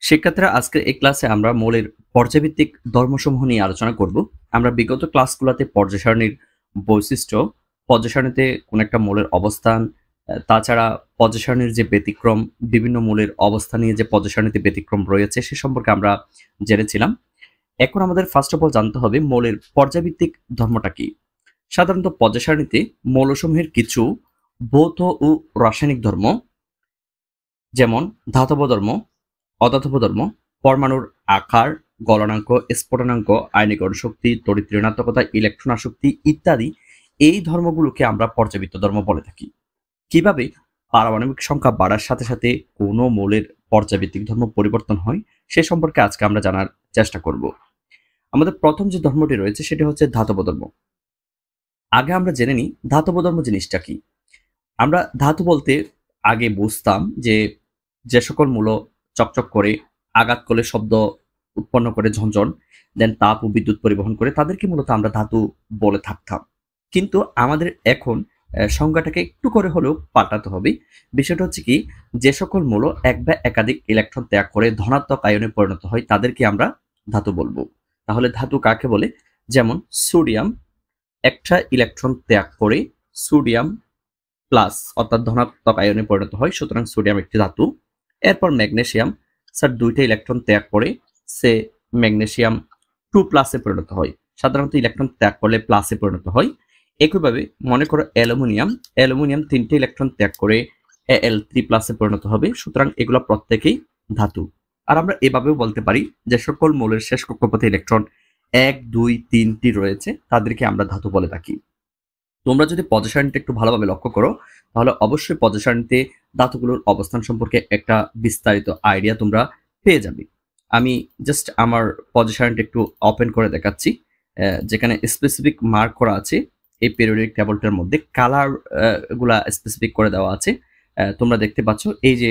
শিক্ষার্থীরা, আজকের এই ক্লাসে আমরা মৌলের পর্যায়ভিত্তিক ধর্মসমূহ নিয়ে আলোচনা করব। আমরা বিগত ক্লাসগুলোতে পর্যায় সারণীর বৈশিষ্ট্য, পর্যায় সারণীতে কোন একটা মৌলের অবস্থান, তাছাড়া পর্যায় সারণীর যে ব্যতিক্রম, বিভিন্ন মৌলের অবস্থান নিয়ে যে পর্যায় সারণীতে ব্যতিক্রম রয়েছে সে সম্পর্কে আমরা জেনেছিলাম। এখন আমাদের ফার্স্ট অফ অল জানতে হবে মৌলের পর্যায়ভিত্তিক ধর্মটা কি। সাধারণত পর্যায় সারণীতে মৌলসমূহের কিছু ভৌত ও রাসায়নিক ধর্ম, যেমন ধাতব ধর্ম, অধাতব ধর্ম, পরমাণুর আকার, গলনাঙ্ক, স্ফুটনাঙ্ক, আয়নীকরণ শক্তি, তড়িৎ ঋণাত্মকতা, ইলেকট্রন আসক্তি ইত্যাদি, এই ধর্মগুলোকে আমরা পর্যায়বৃত্ত ধর্ম বলে থাকি। কিভাবে পারমাণবিক সংখ্যা বাড়ার সাথে সাথে কোনো মৌলের পর্যায়ভিত্তিক ধর্ম পরিবর্তন হয় সে সম্পর্কে আজকে আমরা জানার চেষ্টা করব। আমাদের প্রথম যে ধর্মটি রয়েছে সেটি হচ্ছে ধাতব ধর্ম। আগে আমরা জেনে নিই ধাতব ধর্ম জিনিসটা কি। আমরা ধাতু বলতে আগে বুঝতাম যে যে সকল মূল চকচক করে, আঘাত করলে শব্দ উৎপন্ন করে ঝনঝন, দেন তাপ ও বিদ্যুৎ পরিবহন করে, তাদেরকে মূলত আমরা ধাতু বলে থাকতাম। কিন্তু আমাদের এখন সংজ্ঞাটাকে একটু করে হলেও পাল্টাতে হবে। বিষয়টা হচ্ছে কি, যে সকল মূল এক বা একাধিক ইলেকট্রন ত্যাগ করে ধনাত্মক আয়নে পরিণত হয় তাদেরকে আমরা ধাতু বলবো। তাহলে ধাতু কাকে বলে? যেমন সোডিয়াম একটা ইলেকট্রন ত্যাগ করে সোডিয়াম প্লাস অর্থাৎ ধনাত্মক আয়নে পরিণত হয়, সুতরাং সোডিয়াম একটি ধাতু। এরপর ম্যাগনেসিয়াম, স্যার দুইটা ইলেকট্রন ত্যাগ করে সে ম্যাগনেসিয়াম 2 প্লাসে পরিণত হয়, সাধারণত ইলেকট্রন ত্যাগ করলে প্লাসে পরিণত হয়। একইভাবে মনে করো অ্যালুমিনিয়াম 3টে ইলেকট্রন ত্যাগ করে Al3 প্লাসে পরিণত হবে, সুতরাং এগুলো প্রত্যেকেই ধাতু। আর আমরা এভাবেও বলতে পারি যে সকল মৌলের শেষ কক্ষপথে ইলেকট্রন 1, 2, 3টি রয়েছে তাদেরকে আমরা ধাতু বলে থাকি। তোমরা যদি পর্যায় সারণীটা একটু ভালোভাবে লক্ষ্য করো তাহলে অবশ্যই পর্যায় সারণীতে ধাতুগুলোর অবস্থান সম্পর্কে একটা বিস্তারিত আইডিয়া তোমরা পেয়ে যাবে। আমি জাস্ট আমার পর্যায় সারণীটা একটু ওপেন করে দেখাচ্ছি, যেখানে স্পেসিফিক মার্ক করা আছে। এই পিরিয়ডিক টেবলটার মধ্যে কালার গুলা স্পেসিফিক করে দেওয়া আছে। তোমরা দেখতে পাচ্ছ এই যে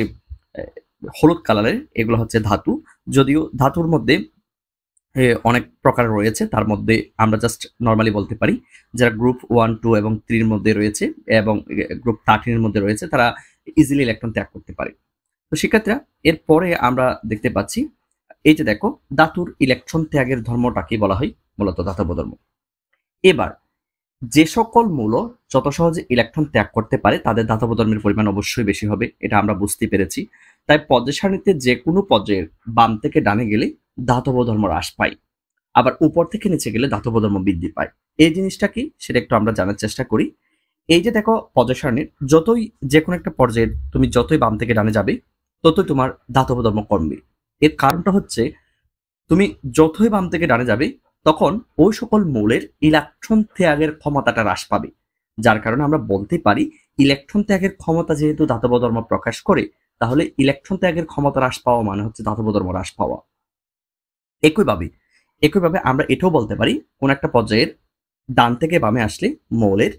হলুদ কালারের এগুলো হচ্ছে ধাতু। যদিও ধাতুর মধ্যে অনেক প্রকার রয়েছে, তার মধ্যে আমরা জাস্ট নর্মালি বলতে পারি যারা গ্রুপ 1, 2 এবং 3 এর মধ্যে রয়েছে এবং গ্রুপ 13 এর মধ্যে রয়েছে তারা ইজিলি ইলেকট্রন ত্যাগ করতে পারে। তো শিক্ষার্থীরা, এরপরে আমরা দেখতে পাচ্ছি এই যে দেখো ধাতুর ইলেকট্রন ত্যাগের ধর্মটা কি বলা হয়, মূলত ধাতব ধর্ম। এবার যে সকল মৌল যত সহজে ইলেকট্রন ত্যাগ করতে পারে তাদের ধাতব ধর্মের পরিমাণ অবশ্যই বেশি হবে, এটা আমরা বুঝতে পেরেছি। তাই পর্যায় সারণীতে যে কোনো পর্যায়ের বাম থেকে ডানে গেলে ধাতব ধর্ম হ্রাস পায়, আবার উপর থেকে নিচে গেলে ধাতব ধর্ম বৃদ্ধি পায়। এই জিনিসটা কি সেটা একটু আমরা জানার চেষ্টা করি। এই যে দেখো পর্যায় সারণীর যতই যে কোনো একটা পর্যায়ে তুমি যতই বাম থেকে ডানে যাবে ততই তোমার ধাতব ধর্ম কমবে। এর কারণটা হচ্ছে তুমি যতই বাম থেকে ডানে যাবে তখন ওই সকল মৌলের ইলেকট্রন ত্যাগের ক্ষমতাটা হ্রাস পাবে, যার কারণে আমরা বলতে পারি ইলেকট্রন ত্যাগের ক্ষমতা যেহেতু ধাতব ধর্ম প্রকাশ করে, তাহলে ইলেকট্রন ত্যাগের ক্ষমতা হ্রাস পাওয়া মানে হচ্ছে ধাতব ধর্ম হ্রাস পাওয়া। একইভাবে আমরা এটাও বলতে পারি কোন একটা পর্যায়ের ডান থেকে বামে আসলে মৌলের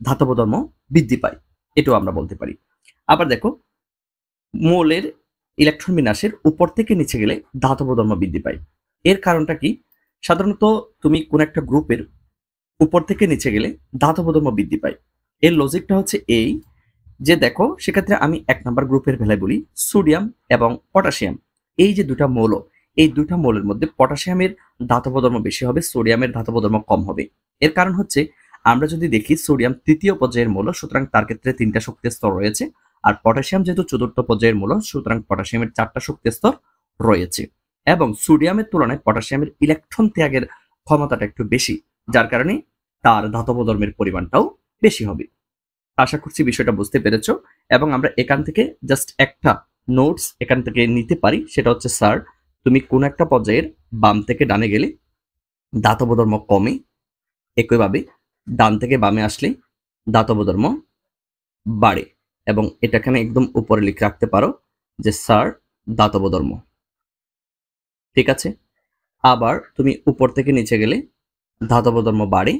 ধাতব ধর্ম বৃদ্ধি পায়, এটাও আমরা বলতে পারি। আবার দেখো মৌলের ইলেকট্রন বিন্যাসের উপর থেকে নিচে গেলে ধাতব ধর্ম বৃদ্ধি পায়। এর কারণটা কি? সাধারণত তুমি কোন একটা গ্রুপের উপর থেকে নিচে গেলে ধাতব ধর্ম বৃদ্ধি পায়। এর লজিকটা হচ্ছে এই যে দেখো সেক্ষেত্রে আমি 1 নাম্বার গ্রুপের বেলায় বলি সোডিয়াম এবং পটাশিয়াম, এই যে দুটা মৌল, এই দুটা মৌলের মধ্যে পটাশিয়ামের ধাতব ধর্ম বেশি হবে, সোডিয়ামের ধাতব ধর্ম কম হবে। এর কারণ হচ্ছে আমরা যদি দেখি সোডিয়াম তৃতীয় পর্যায়ের মৌল, সুতরাং তার ক্ষেত্রে 3টা শক্তি স্তর রয়েছে, আর পটাশিয়াম যেহেতু চতুর্থ পর্যায়ের মৌল সুতরাং পটাশিয়ামের 4টা শক্তি স্তর রয়েছে, এবং সোডিয়ামের তুলনায় পটাশিয়ামের ইলেকট্রন ত্যাগের ক্ষমতাটা একটু বেশি, যার কারণে তার ধাতব ধর্মের পরিমাণটাও বেশি হবে। আশা করছি বিষয়টা বুঝতে পেরেছো, এবং আমরা এখান থেকে জাস্ট একটা নোটস এখান থেকে নিতে পারি, সেটা হচ্ছে স্যার তুমি কোন একটা পর্যায়ের বাম থেকে ডানে গেলে ধাতব ধর্ম কমে, একইভাবে ডান থেকে বামে আসলে ধাতব ধর্ম বাড়ে, এবং এটা এখানে একদম উপরে লিখে রাখতে পারো যে স্যার ধাতব ধর্ম, ঠিক আছে। আবার তুমি উপর থেকে নিচে গেলে ধাতব ধর্ম বাড়ে,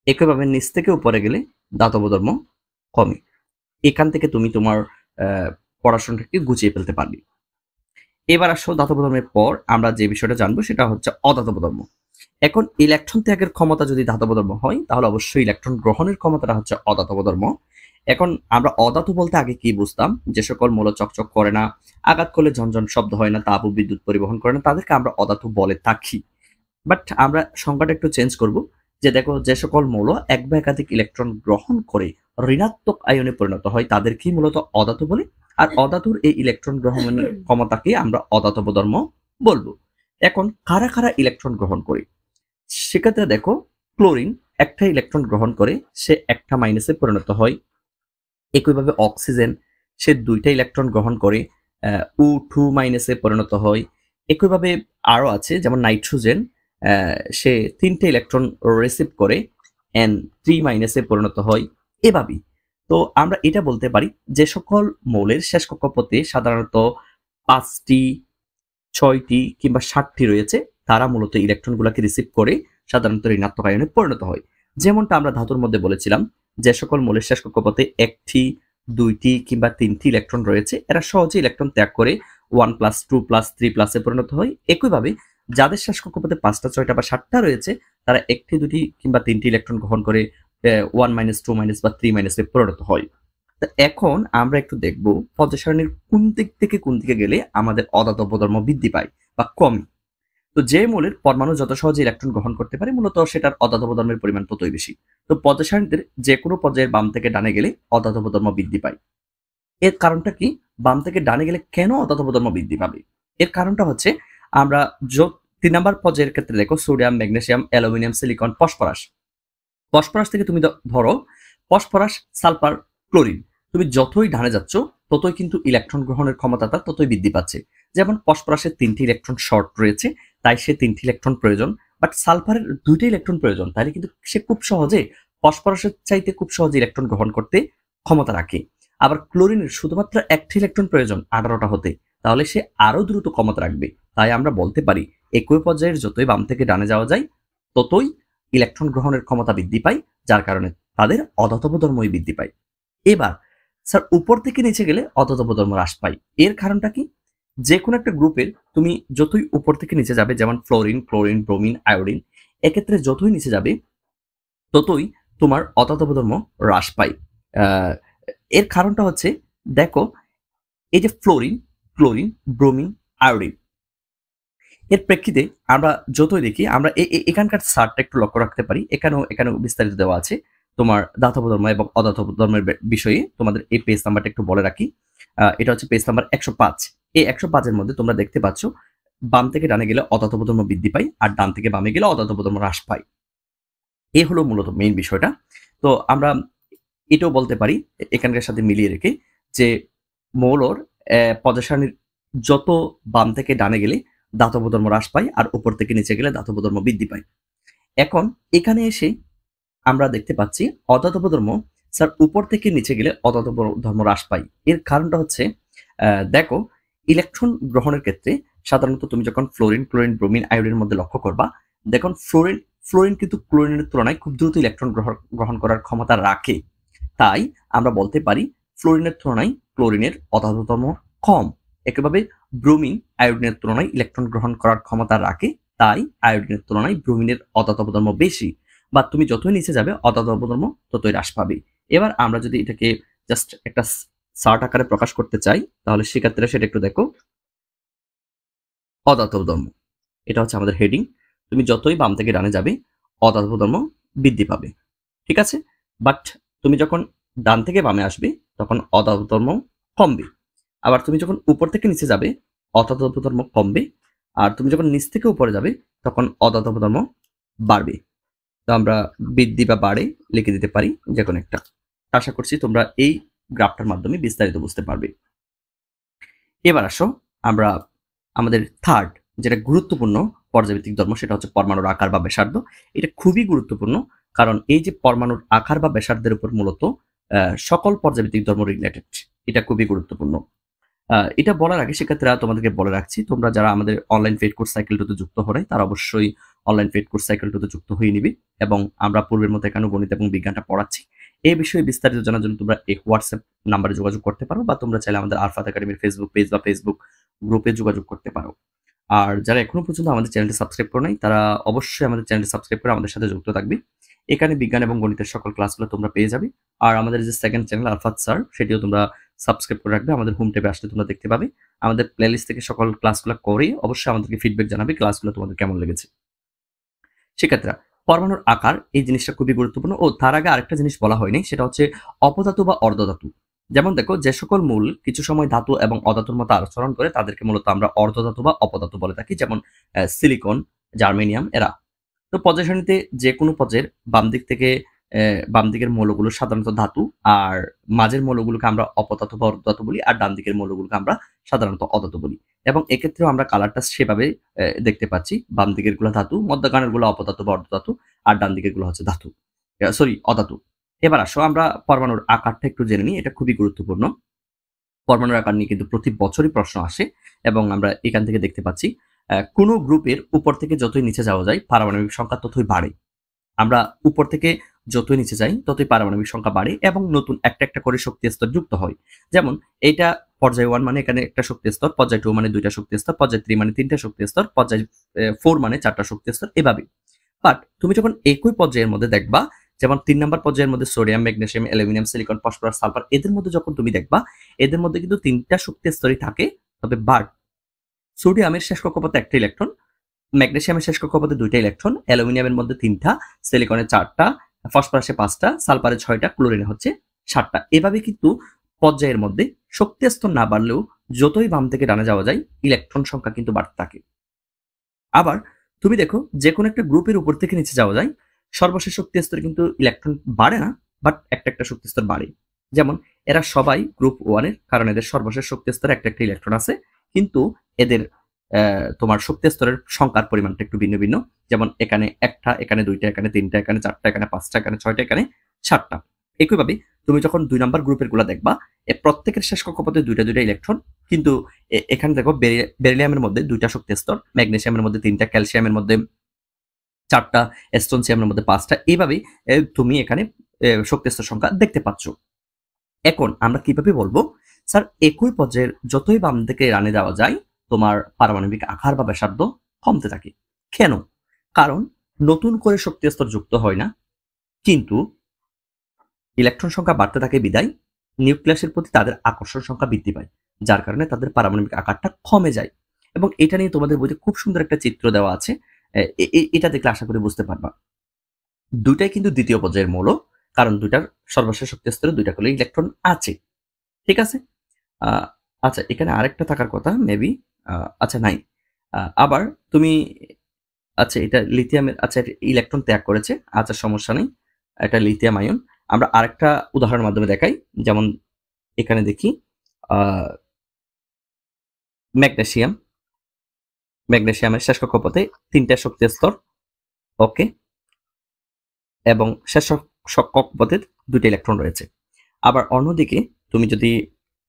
একইভাবে নিচ থেকে উপরে গেলে ধাতব ধর্ম কমে। এখান থেকে তুমি তোমার পড়াশোনাটাকে গুছিয়ে ফেলতে পারবে। এবার আসো ধাতব ধর্মের পর আমরা যে বিষয়টা জানবো সেটা হচ্ছে অধাতব ধর্ম। এখন ইলেকট্রন ত্যাগের ক্ষমতা যদি ধাতব ধর্ম হয় তাহলে অবশ্যই ইলেকট্রন গ্রহণের ক্ষমতাটা হচ্ছে অধাতব ধর্ম। এখন আমরা অধাতু বলতে আগে কি বুঝতাম, যে সকল মৌল চকচক করে না, আঘাত করলে ঝনঝন শব্দ হয় না, তাপ ও বিদ্যুৎ পরিবহন করে না, তাদেরকে আমরা অধাতু বলে থাকি। বাট আমরা সংজ্ঞাটা একটু চেঞ্জ করব, যে দেখো যে সকল মৌল এক বা একাধিক ইলেকট্রন গ্রহণ করে ঋণাত্মক আয়নে পরিণত হয় তাদেরকেই মূলত অধাতু বলে। আর অধাতুর এই ইলেকট্রন গ্রহণের ক্ষমতাকে আমরা অধাতব ধর্ম বলবো। এখন কারা কারা ইলেকট্রন গ্রহণ করে, সেক্ষেত্রে দেখো ক্লোরিন একটা ইলেকট্রন গ্রহণ করে সে একটা মাইনাসে পরিণত হয়। একইভাবে অক্সিজেন সে দুইটা ইলেকট্রন গ্রহণ করে ও2 মাইনাসে পরিণত হয়। একইভাবে আরো আছে যেমন নাইট্রোজেন, সে তিনটে ইলেকট্রন রিসিভ করে N3 মাইনাসে পরিণত হয়। এভাবেই তো আমরা এটা বলতে পারি যে সকল মৌলের শেষ কক্ষপথে সাধারণত 5টি, 6টি কিংবা 7টি রয়েছে, তারা মূলত ইলেকট্রনগুলোকে রিসিভ করে সাধারণত ঋণাত্মক আয়নে পরিণত হয়। যেমনটা আমরা ধাতুর মধ্যে বলেছিলাম, যে সকল মৌলের শেষ কক্ষপথে 1টি, 2টি কিংবা 3টি ইলেকট্রন রয়েছে, এরা সহজে ইলেকট্রন ত্যাগ করে 1+, 2+, 3+ এ পরিণত হয়। একইভাবে যাদের শেষ কক্ষপথে 5টা, 6টা বা 7টা রয়েছে, তারা 1টি, 2টি কিংবা 3টি ইলেকট্রন গ্রহণ করে 1-, 2- বা 3- এ পরিণত হয়। তো এখন আমরা একটু দেখব পর্যায় সারণীর কোন দিক থেকে কোন দিকে গেলে আমাদের অধাতব ধর্ম বৃদ্ধি পায় বা কমে। তো যে মৌলের পরমাণু যত সহজে ইলেকট্রন গ্রহণ করতে পারে মূলত সেটার অধাতব ধর্মের পরিমাণ ততই বেশি। তো পর্যায় সারণীতে যে কোনো পর্যায়ের বাম থেকে ডানে গেলে অধাতব ধর্ম বৃদ্ধি পায়। এর কারণটা কি? বাম থেকে ডানে গেলে কেন অধাতব ধর্ম বৃদ্ধি পাবে? এর কারণটা হচ্ছে আমরা 3 নাম্বার পর্যায়ের ক্ষেত্রে দেখো sodium, magnesium, aluminium, silicon, phosphorus. Phosphorus থেকে তুমি ধরো ফসফরাস, সালফার, ক্লোরিন। তুমি যতই ডানে যাচ্ছ ততই কিন্তু ইলেকট্রন গ্রহণের ক্ষমতাটা ততই বৃদ্ধি পাচ্ছে। যেমন ফসফরাসের 3টি ইলেকট্রন শর্ট রয়েছে, তাই সে 3টি ইলেকট্রন প্রয়োজন। বাট সালফারের 2টি ইলেকট্রন প্রয়োজন, তাহলে কিন্তু সে খুব সহজে ফসফরাসের চাইতে খুব সহজে ইলেকট্রন গ্রহণ করতে ক্ষমতা রাখে। আবার ক্লোরিনের শুধুমাত্র 1টি ইলেকট্রন প্রয়োজন 18টা হতে, তাহলে সে আরো দ্রুত ক্ষমতা রাখবে। তাই আমরা বলতে পারি একই পর্যায়ের যতই বাম থেকে ডানে যাওয়া যায় ততই ইলেকট্রন গ্রহণের ক্ষমতা বৃদ্ধি পায়, যার কারণে তাদের অধাতব ধর্মই বৃদ্ধি পায়। এবার স্যার উপর থেকে নিচে গেলে অধাতব ধর্ম হ্রাস পায়। এর কারণটা কি? যে কোনো একটা গ্রুপের তুমি যতই উপর থেকে নিচে যাবে, যেমন ফ্লোরিন, ক্লোরিন, ব্রোমিন, আয়োডিন, এক্ষেত্রে যতই নিচে যাবে ততই তোমার অধাতব ধর্ম হ্রাস পায়। আহ, এর কারণটা হচ্ছে দেখো এই যে ফ্লোরিন, ক্লোরিন, ব্রোমিন, আয়োডিন, এর প্রেক্ষিতে আমরা যতই দেখি আমরা এখানকার সারটা একটু লক্ষ্য রাখতে পারি। এখানেও বিস্তারিত দেওয়া আছে তোমার দাতব ধর্ম এবং অদাতব ধর্মের বিষয়ে। তোমাদের এই পেজ নাম্বারটা একটু বলে রাখি, এটা হচ্ছে পেজ নাম্বার 105। এই 105-এর মধ্যে তোমরা দেখতে পাচ্ছ বাম থেকে ডানে গেলে অদাতব ধর্ম বৃদ্ধি পায় আর ডান থেকে বামে গেলে অদাতব ধর্ম হ্রাস পায়। এই হলো মূলত মেইন বিষয়টা। তো আমরা এটাও বলতে পারি এখানকার সাথে মিলিয়ে রেখে যে মৌলর পর্যায় সারণীর যত বাম থেকে ডানে গেলে দাতব ধর্ম হ্রাস পায় আর উপর থেকে নিচে গেলে দাতব ধর্ম বৃদ্ধি পায়। এখন এখানে এসে আমরা দেখতে পাচ্ছি অদাতব ধর্ম স্যার উপর থেকে নিচে গেলে অদাতব ধর্ম হ্রাস পায়। এর কারণটা হচ্ছে দেখো ইলেকট্রন গ্রহণের ক্ষেত্রে সাধারণত তুমি যখন ফ্লোরিন, ক্লোরিন, ব্রোমিন, আয়োডিনের মধ্যে লক্ষ্য করবা, দেখুন ফ্লোরিন কিন্তু ক্লোরিনের তুলনায় খুব দ্রুত ইলেকট্রন গ্রহণ করার ক্ষমতা রাখে। তাই আমরা বলতে পারি ফ্লোরিনের তুলনায় ক্লোরিনের অধাতব ধর্ম কম। একইভাবে ব্রোমিন আয়োডিনের তুলনায় ইলেকট্রন গ্রহণ করার ক্ষমতা রাখে, তাই আয়োডিনের তুলনায় ব্রোমিনের অধাতব ধর্ম বেশি। বা তুমি যতই নিচে যাবে অধাতব ধর্ম ততই হ্রাস পাবে। এবার আমরা যদি এটাকে জাস্ট একটা চার্ট আকারে প্রকাশ করতে চাই তাহলে সেক্ষেত্রে সেটা একটু দেখো। অধাতব ধর্ম, এটা হচ্ছে আমাদের হেডিং। তুমি যতই বাম থেকে ডানে যাবে অধাতব ধর্ম বৃদ্ধি পাবে, ঠিক আছে। বাট তুমি যখন ডান থেকে বামে আসবে তখন অধাতব ধর্ম কমবে। আবার তুমি যখন উপর থেকে নিচে যাবে অধাতব ধর্ম কমবে, আর তুমি যখন নিচ থেকে উপরে যাবে তখন অধাতব ধর্ম বাড়বে। তো আমরা বৃদ্ধি বা বাড়ে লিখে দিতে পারি যে কোনো একটা। আশা করছি তোমরা এই গ্রাফটার মাধ্যমে বিস্তারিত বুঝতে পারবে। এবার আসো আমরা আমাদের থার্ড যেটা গুরুত্বপূর্ণ পর্যায়ভিত্তিক ধর্ম, সেটা হচ্ছে পরমাণুর আকার বা ব্যাসার্ধ। এটা খুবই গুরুত্বপূর্ণ, কারণ এই যে পরমাণুর আকার বা ব্যাসার্ধের উপর মূলত সকল পর্যায়ভিত্তিক ধর্ম রিলেটেড। এটা খুবই গুরুত্বপূর্ণ। এটা বলার আগে সেক্ষেত্রে তোমাদেরকে বলে রাখছি, তোমরা যারা আমাদের অনলাইন পেইড কোর্স সাইকেল 2 তে যুক্ত হো নাই তারা অবশ্যই অনলাইন পেইড কোর্স সাইকেল 2 তে যুক্ত হয়ে নিবে। এবং আমরা পূর্বের মতো এখানে গণিত এবং বিজ্ঞানটা পড়াচ্ছি। এই বিষয়ে বিস্তারিত জানার জন্য তোমরা এই হোয়াটসঅ্যাপ নাম্বারে যোগাযোগ করতে পারো, বা তোমরা চাইলে আমাদের আরফাত একাডেমির ফেসবুক পেজ বা ফেসবুক গ্রুপে যোগাযোগ করতে পারো। আর যারা এখনো পর্যন্ত আমাদের চ্যানেলটি সাবস্ক্রাইব করে নাই তারা অবশ্যই আমাদের চ্যানেলটি সাবস্ক্রাইব করে আমাদের সাথে যুক্ত থাকবে। এখানে বিজ্ঞান এবং গণিতের সকল ক্লাসগুলো তোমরা পেয়ে যাবে। আর আমাদের যে সেকেন্ড চ্যানেল আরফাত স্যার, সেটিও তোমরা সাবস্ক্রাইব করে রাখবে। আমাদের হোম ট্যাবে আসলে তোমরা দেখতে পাবে। আমাদের প্লেলিস্ট থেকে সকল ক্লাসগুলো করে অবশ্যই আমাদেরকে ফিডব্যাক জানাবে ক্লাসগুলো তোমাদের কেমন লেগেছে। শিক্ষার্থীরা, পরমাণুর আকার এই জিনিসটা খুবই গুরুত্বপূর্ণ। ও তার আগে আরেকটা জিনিস বলা হয়নি, সেটা হচ্ছে অপধাতু বা অর্ধধাতু। যেমন দেখো, যে সকল মূল কিছু সময় ধাতু এবং অধাতুর মতো আচরণ করে তাদেরকে মূলত আমরা অর্ধধাতু বা অপধাতু বলে থাকি, যেমন সিলিকন, জার্মেনিয়াম এরা। তো পর্যায় সারণীতে যে কোনো পর্যায়ের বাম দিক থেকে বাম দিকের মৌলগুলো সাধারণত ধাতু, আর মাঝের মৌলগুলোকে আমরা অপধাতু বা অর্ধধাতু বলি, আর ডান দিকের মৌলগুলোকে আমরা সাধারণত অধাতু বলি। এবং এক্ষেত্রেও আমরা কালারটা সেভাবে দেখতে পাচ্ছি, বাম দিকের গুলো ধাতু, মধ্যখানের গুলো অপধাতু বা অর্ধধাতু, আর ডান দিকের গুলো হচ্ছে ধাতু, সরি অধাতু। এবার আসো আমরা পরমাণুর আকারটা একটু জেনে নিই, এটা খুবই গুরুত্বপূর্ণ। পরমাণুর আকার নিয়ে কিন্তু প্রতি বছরই প্রশ্ন আসে, এবং আমরা এখান থেকে দেখতে পাচ্ছি কোনো গ্রুপের উপর থেকে যতই নিচে যাওয়া যায় পারমাণবিক সংখ্যা ততই বাড়ে। আমরা উপর থেকে যতই নিচে যাই ততই পারমাণবিক সংখ্যা বাড়ে এবং নতুন একটা একটা করে শক্তি স্তর যুক্ত হয়। যেমন এইটা পর্যায় 1 মানে এখানে একটা শক্তি স্তর, পর্যায় 2 মানে 2টা শক্তি স্তর, পর্যায় 3 মানে 3টা শক্তি স্তর, পর্যায় 4 মানে 4টা শক্তি স্তর, এভাবে। বাট তুমি যখন একই পর্যায়ের মধ্যে দেখবা, যেমন 3 নাম্বার পর্যায়ের মধ্যে sodium, magnesium, aluminium, silicon, phosphorus, sulphur, এদের মধ্যে যখন তুমি দেখবা এদের মধ্যে কিন্তু 3টা শক্তি স্তরই থাকে, তবে বাট সোডিয়ামের শেষ কক্ষপথে একটা ইলেকট্রন, ম্যাগনেসিয়ামের শেষ কক্ষপথে 2টা ইলেকট্রন, অ্যালুমিনিয়ামের মধ্যে 3টা, সিলিকনে 4টা, ফসফরাসে 5টা, সালফারে 6টা, ক্লোরিনে হচ্ছে 7টা। এভাবে কিন্তু পর্যায়ের মধ্যে শক্তি স্তর না বাড়লেও যতই বাম থেকে ডানে যাওয়া যায় ইলেকট্রন সংখ্যা কিন্তু বাড়তে থাকে। আবার তুমি দেখো, যে কোনো একটা গ্রুপের উপর থেকে নিচে যাওয়া যায়, সর্বশেষ শক্তি স্তরে কিন্তু ইলেকট্রন বাড়ে না, বাট একটা একটা শক্তি স্তর বাড়ে। যেমন এরা সবাই গ্রুপ 1-এর, কারণ এদের সর্বশেষ শক্তি স্তরে একটা একটা ইলেকট্রন আছে, কিন্তু এদের তোমার শক্তি স্তরের সংখ্যার পরিমাণটা একটু ভিন্ন ভিন্ন। যেমন এখানে একটা, এখানে 2টা, এখানে 3টা, এখানে 4টা, এখানে 5টা, এখানে 6টা, এখানে 7টা। একইভাবে তুমি যখন 2 নাম্বার গ্রুপের গুলা দেখবা, প্রত্যেকের শেষ কক্ষপথে 2টা 2টা ইলেকট্রন, কিন্তু এখানে দেখো বেরিলিয়ামের মধ্যে 2টা শক্তি স্তর, ম্যাগনেসিয়ামের মধ্যে 3টা, ক্যালসিয়ামের মধ্যে 4টা, স্ট্রোনসিয়ামের মধ্যে 5টা, এইভাবেই তুমি এখানে শক্তি স্তর সংখ্যা দেখতে পাচ্ছ। এখন আমরা কিভাবে বলবো, স্যার একই পর্যায়ের যতই বাম দিকে রানে যাওয়া যায় তোমার পারমাণবিক আকার বা ব্যাসার্ধ কমতে থাকে। কেন? কারণ নতুন করে শক্তি স্তর যুক্ত হয় না, কিন্তু ইলেকট্রন সংখ্যা বাড়তে থাকে বিদায় নিউক্লিয়াসের প্রতি তাদের আকর্ষণ সংখ্যা বৃদ্ধি পায়, যার কারণে তাদের পারমাণবিক আকারটা কমে যায়। এবং এটা নিয়ে তোমাদের বইতে খুব সুন্দর একটা চিত্র দেওয়া আছে, এটা দেখলে আশা করি বুঝতে পারবা। দুইটাই কিন্তু দ্বিতীয় পর্যায়ের মৌল, কারণ দুইটার সর্বশেষ শক্তি স্তরে 2টা করে ইলেকট্রন আছে। ঠিক আছে? আচ্ছা, এখানে আরেকটা থাকার কথা মেবি, আচ্ছা নাই। আবার তুমি, আচ্ছা এটা লিথিয়ামের, আচ্ছা ইলেকট্রন ত্যাগ করেছে, আচ্ছা সমস্যা নেই, এটা লিথিয়াম আয়ন। আমরা আরেকটা উদাহরণের মাধ্যমে দেখাই, যেমন এখানে দেখি ম্যাগনেসিয়াম, ম্যাগনেসিয়ামের শেষ কক্ষপথে 3টা শক্তি স্তর, ওকে, এবং শেষ কক্ষপথে 2টা ইলেকট্রন রয়েছে। আবার অন্যদিকে তুমি যদি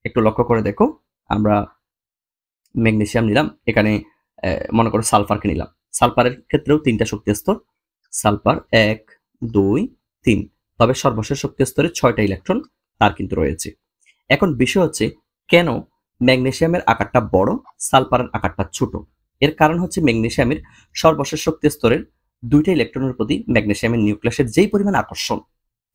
একটু লক্ষ্য করে দেখো, আমরা ম্যাগনেসিয়াম নিলাম, এখানে মনে করো সালফারকে নিলাম, সালফারের ক্ষেত্রেও 3টা শক্তি স্তর, সালফার 1 2 3, তবে সর্বশেষ শক্তি স্তরে 6টা ইলেকট্রন তার কিন্তু রয়েছে। এখন বিষয় হচ্ছে, কেন ম্যাগনেসিয়ামের আকারটা বড়, সালফারের আকারটা ছোট? এর কারণ হচ্ছে ম্যাগনেসিয়ামের সর্বশেষ শক্তি স্তরের 2টা ইলেকট্রনের প্রতি ম্যাগনেসিয়ামের নিউক্লিয়াসের যেই পরিমাণ আকর্ষণ,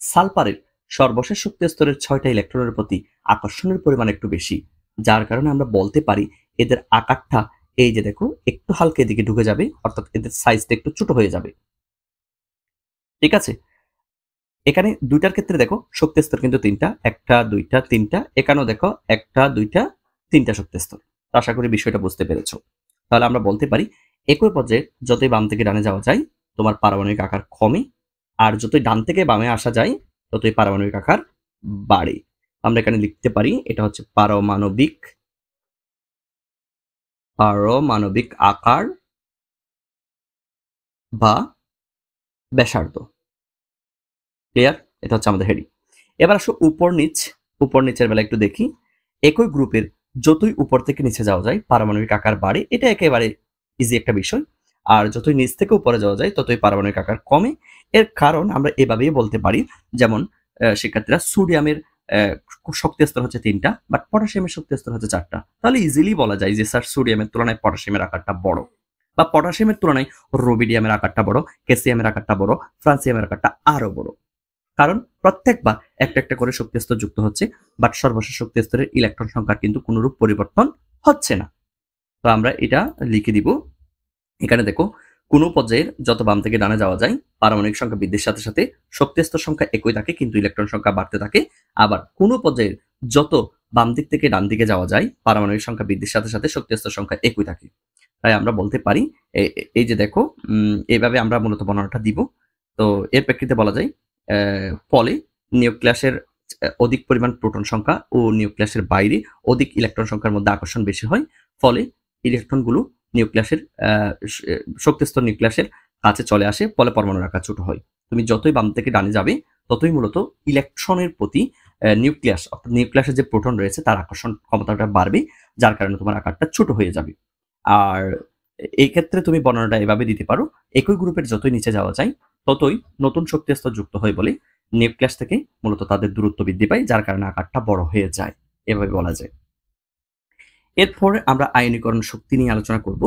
সালফারের সর্বশেষ শক্তি স্তরের 6টা ইলেকট্রনের প্রতি আকর্ষণের পরিমাণ একটু বেশি, যার কারণে আমরা বলতে পারি এদের আকারটা, এই যে দেখো, একটু হালকা এদিকে ঢুকে যাবে, অর্থাৎ এদের সাইজটা একটু ছোট হয়ে যাবে। ঠিক আছে? এখানে দুইটার ক্ষেত্রে দেখো শক্তি স্তর কিন্তু 3টা, 1টা 2টা 3টা, এখানেও দেখো 1টা 2টা 3টা শক্তি স্তর। আশা করি বিষয়টা বুঝতে পেরেছো। তাহলে আমরা বলতে পারি একই পর্যায়ে যতই বাম থেকে ডানে যাওয়া যায় তোমার পারমাণবিক আকার কমে, আর যতই ডান থেকে বামে আসা যায় ততই পারমাণবিক আকার বাড়ে। আমরা এখানে লিখতে পারি এটা হচ্ছে পারমাণবিক আকার বা ব্যাসার্ধ। ক্লিয়ার? এটা হচ্ছে আমাদের হেডিং। এবার আসো উপর নিচের বেলা একটু দেখি। একই গ্রুপের যতই উপর থেকে নিচে যাওয়া যায় পারমাণবিক আকার বাড়ে, এটা একেবারে ইজি একটা বিষয়। আর যতই নিচ থেকে উপরে যাওয়া যায় ততই পারমাণবিক আকার কমে। এর কারণ আমরা এভাবেই বলতে পারি, যেমন শিক্ষার্থীরা সোডিয়ামের শক্তি স্তর হচ্ছে 3টা, বাট পটাশিয়ামের শক্তি স্তর হচ্ছে 4টা। তাহলে ইজিলি বলা যায় যে স্যার সোডিয়ামের তুলনায় পটাশিয়ামের আকারটা বড়। বা পটাশিয়ামের তুলনায় রুবিডিয়ামের আকারটা বড়, ক্যালসিয়ামের আকারটা বড়, ফ্রান্সিয়ামের আকারটা আরো বড়। কারণ প্রত্যেকবার একটা একটা করে শক্তি স্তর যুক্ত হচ্ছে, বাট সর্বশেষ শক্তি স্তরের ইলেকট্রন সংখ্যার কিন্তু কোনরূপ পরিবর্তন হচ্ছে না। তো আমরা এটা লিখে দিব। এখানে দেখো, কোনো পর্যায়ের যত বাম থেকে ডানে যাওয়া যায়, পারমাণবিক সংখ্যা বৃদ্ধির সাথে সাথে শক্তি স্তর সংখ্যা একই থাকে, কিন্তু ইলেকট্রন সংখ্যা বাড়তে থাকে। আবার কোনো পর্যায়ের যত বাম দিক থেকে ডান দিকে যাওয়া যায়, পারমাণবিক সংখ্যা বৃদ্ধির সাথে সাথে শক্তি স্তর সংখ্যা একই থাকে। তাই আমরা বলতে পারি, এই যে দেখো, এইভাবে আমরা মূলত বর্ণনাটা দিব। তো এর প্রেক্ষিতে বলা যায়, ফলে নিউক্লিয়াসের অধিক পরিমাণ প্রোটন সংখ্যা ও নিউক্লিয়াসের বাইরে অধিক ইলেকট্রন সংখ্যার মধ্যে আকর্ষণ বেশি হয়। ফলে ইলেকট্রনগুলো নিউক্লিয়াসের শক্তিস্তর নিউক্লিয়াসের কাছে চলে আসে, ফলে পরমাণুর আকার ছোট হয়। তুমি যতই বাম থেকে ডানে যাবে, ততই মূলত ইলেকট্রনের প্রতি নিউক্লিয়াস, অর্থাৎ নিউক্লিয়াসের যে প্রোটন রয়েছে তার আকর্ষণ ক্ষমতাটা বাড়বে, যার কারণে তোমার আকারটা ছোট হয়ে যাবে। আর এই ক্ষেত্রে তুমি বর্ণনাটা এভাবে দিতে পারো, একই গ্রুপের যতই নিচে যাওয়া যায়, ততই নতুন শক্তি স্তর যুক্ত হয় বলে নিউক্লিয়াস থেকে মূলত তাদের দূরত্ব বৃদ্ধি পায়, যার কারণে আকারটা বড় হয়ে যায়, এভাবে বলা যায়। এরপর আমরা আয়নীকরণ শক্তি নিয়ে আলোচনা করব।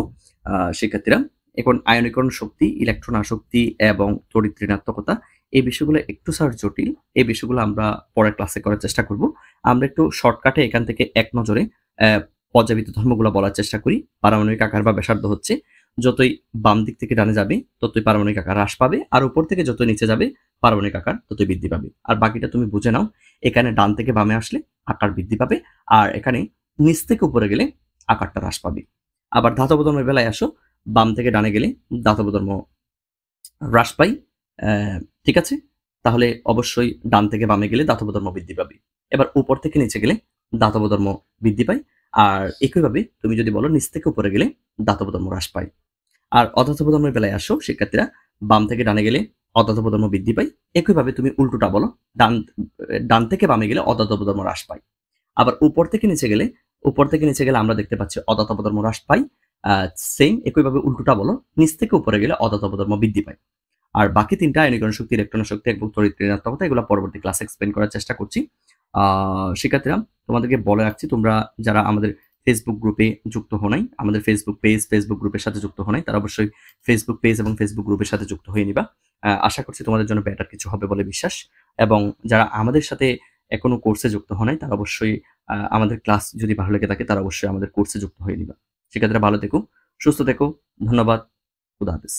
শিক্ষার্থীরা, এখন আয়নীকরণ শক্তি, ইলেকট্রন আসক্তি এবং তড়িৎ ঋণাত্মকতা, এই বিষয়গুলো একটু স্যার জটিল। এই বিষয়গুলো আমরা পরের ক্লাসে করার চেষ্টা করব। আমরা একটু শর্টকাটে এখান থেকে এক নজরে পর্যাবৃত্ত ধর্মগুলো বলার চেষ্টা করি। পারমাণবিক আকার বা ব্যাসার্ধ হচ্ছে, যতই বাম দিক থেকে ডানে যাবে ততই পারমাণবিক আকার হ্রাস পাবে, আর উপর থেকে যতই নিচে যাবে পারমাণবিক আকার ততই বৃদ্ধি পাবে। আর বাকিটা তুমি বুঝে নাও, এখানে ডান থেকে বামে আসলে আকার বৃদ্ধি পাবে, আর এখানে নিচ থেকে উপরে গেলে আকারটা হ্রাস পাবে। আবার ধাতব ধর্মের বেলায় আসো, বাম থেকে ডানে গেলে ধাতব ধর্ম হ্রাস পাই। ঠিক আছে, তাহলে অবশ্যই ডান থেকে বামে গেলে ধাতব ধর্ম বৃদ্ধি পাবে। এবার উপর থেকে নিচে গেলে ধাতব ধর্ম বৃদ্ধি পায়। আর একইভাবে তুমি যদি বলো নিচ থেকে উপরে গেলে ধাতব ধর্ম হ্রাস পায়। আর অধাতব ধর্মের বেলায় আসো শিক্ষার্থীরা, বাম থেকে ডানে গেলে অধাতব ধর্ম বৃদ্ধি পায়। একইভাবে তুমি উল্টোটা বলো, ডান থেকে বামে গেলে অধাতব ধর্ম হ্রাস পায়। আবার উপর থেকে নিচে গেলে আমরা দেখতে পাচ্ছি অধাতব ধর্ম হ্রাস পাই। সেম একইভাবে উল্টোটা বলো, নিচ থেকে উপরে গেলে অধাতব ধর্ম বৃদ্ধি পায়। আর বাকি তিনটা আয়নীকরণ শক্তি, ইলেকট্রন শক্তি এবং তড়িৎ ঋণাত্মকতা, এগুলো পরবর্তী ক্লাসে এক্সপ্লেন করার চেষ্টা করছি। শিক্ষার্থীরা, তোমাদেরকে বলে রাখছি, তোমরা যারা আমাদের ফেসবুক গ্রুপে যুক্ত হো নাই, আমাদের ফেসবুক গ্রুপের সাথে যুক্ত হো নাই, তারা অবশ্যই ফেসবুক পেজ এবং ফেসবুক গ্রুপের সাথে যুক্ত হয়ে নিবা। আশা করছি তোমাদের জন্য বেটার কিছু হবে বলে বিশ্বাস। এবং যারা আমাদের সাথে এখনো কোর্সে যুক্ত হো নাই, তারা অবশ্যই আমাদের ক্লাস যদি ভালো লেগে থাকে, তারা অবশ্যই আমাদের কোর্সে যুক্ত হয়ে নিবা। শিক্ষার্থীরা, ভালো থেকো, সুস্থ থেকো। ধন্যবাদ। খুদা হাফেজ।